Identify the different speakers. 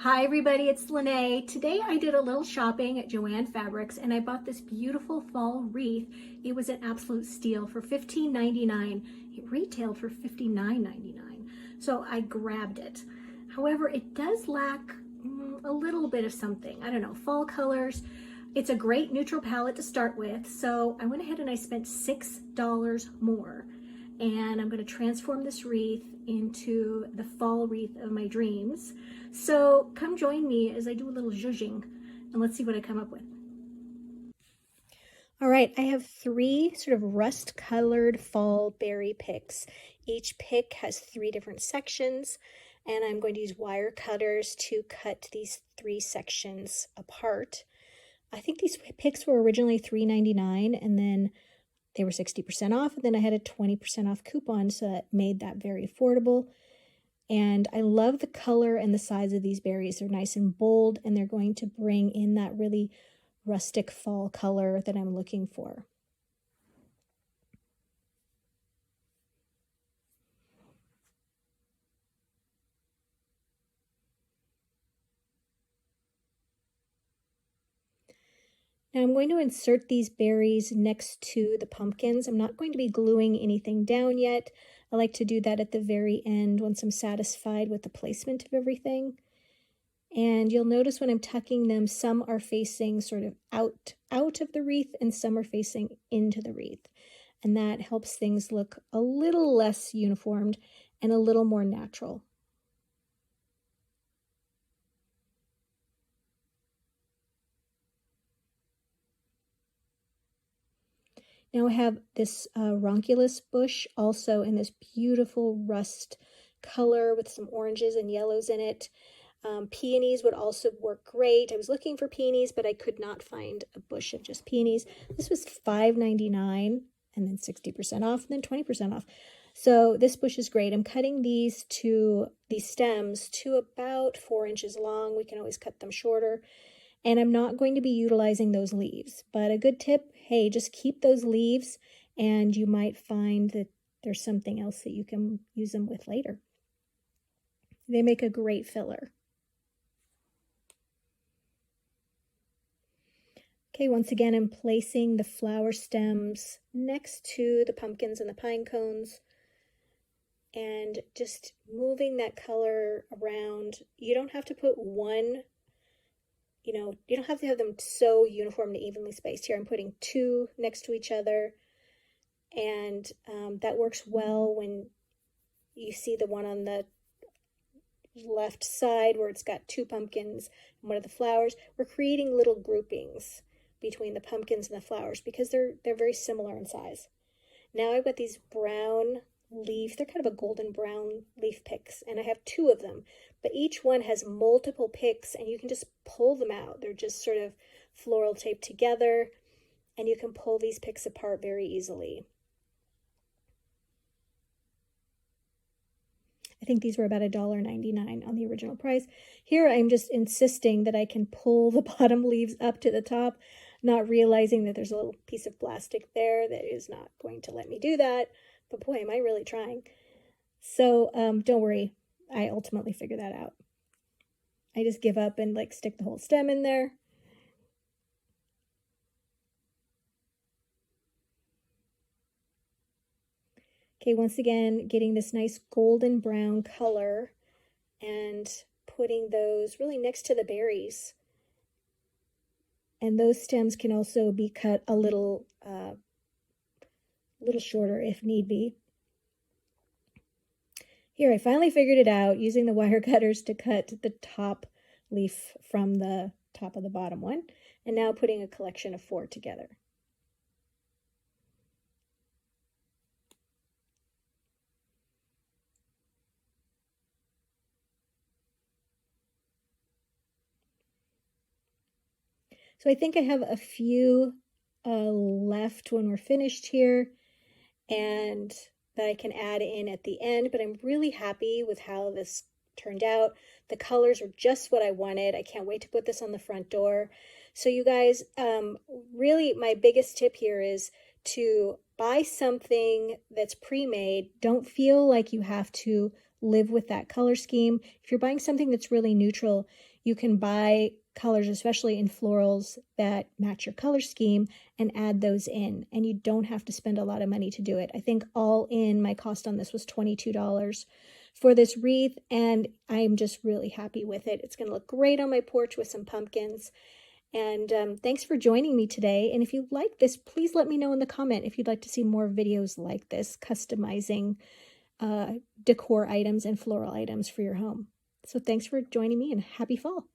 Speaker 1: Hi everybody, it's Lene. Today I did a little shopping at Joann Fabrics and I bought this beautiful fall wreath. It was an absolute steal for $15.99. It retailed for $59.99. So I grabbed it. However, it does lack a little bit of something. I don't know, fall colors. It's a great neutral palette to start with. So I went ahead and I spent $6 more. And I'm going to transform this wreath into the fall wreath of my dreams. So come join me as I do a little zhuzhing and let's see what I come up with. All right, I have three sort of rust colored fall berry picks. Each pick has three different sections and I'm going to use wire cutters to cut these three sections apart. I think these picks were originally $3.99 and then they were 60% off, and then I had a 20% off coupon, so that made that very affordable. And I love the color and the size of these berries. They're nice and bold, and they're going to bring in that really rustic fall color that I'm looking for. Now I'm going to insert these berries next to the pumpkins. I'm not going to be gluing anything down yet. I like to do that at the very end once I'm satisfied with the placement of everything. And you'll notice when I'm tucking them, some are facing sort of out of the wreath and some are facing into the wreath. And that helps things look a little less uniformed and a little more natural. Now I have this ranunculus bush also in this beautiful rust color with some oranges and yellows in it. Peonies would also work great. I was looking for peonies, but I could not find a bush of just peonies. This was $5.99 and then 60% off and then 20% off. So this bush is great. I'm cutting these stems to about 4 inches long. We can always cut them shorter. And I'm not going to be utilizing those leaves. But a good tip, hey, just keep those leaves and you might find that there's something else that you can use them with later. They make a great filler. Okay, once again, I'm placing the flower stems next to the pumpkins and the pine cones and just moving that color around. You don't have to put one, you don't have to have them so uniform and evenly spaced. Here I'm putting two next to each other, and that works well when you see the one on the left side where it's got two pumpkins and one of the flowers. We're creating little groupings between the pumpkins and the flowers because they're very similar in size. Now I've got these brown leaf, they're kind of a golden brown leaf picks, and I have two of them, but each one has multiple picks and you can just pull them out. They're just sort of floral taped together and you can pull these picks apart very easily. I think these were about $1.99 on the original price. Here I'm just insisting that I can pull the bottom leaves up to the top, not realizing that there's a little piece of plastic there that is not going to let me do that. But boy, am I really trying. So don't worry, I ultimately figure that out. I just give up and stick the whole stem in there. Okay, once again, getting this nice golden brown color and putting those really next to the berries. And those stems can also be cut a little shorter if need be. Here, I finally figured it out using the wire cutters to cut the top leaf from the top of the bottom one, and now putting a collection of 4 together. So I think I have a few left when we're finished here and that I can add in at the end, but I'm really happy with how this turned out. The colors are just what I wanted. I can't wait to put this on the front door. So you guys, really my biggest tip here is to buy something that's pre-made. Don't feel like you have to live with that color scheme. If you're buying something that's really neutral, you can buy colors, especially in florals, that match your color scheme and add those in. And you don't have to spend a lot of money to do it. I think all in, my cost on this was $22 for this wreath, and I'm just really happy with it. It's going to look great on my porch with some pumpkins. And thanks for joining me today. And if you like this, please let me know in the comment if you'd like to see more videos like this, customizing decor items and floral items for your home. So thanks for joining me, and happy fall.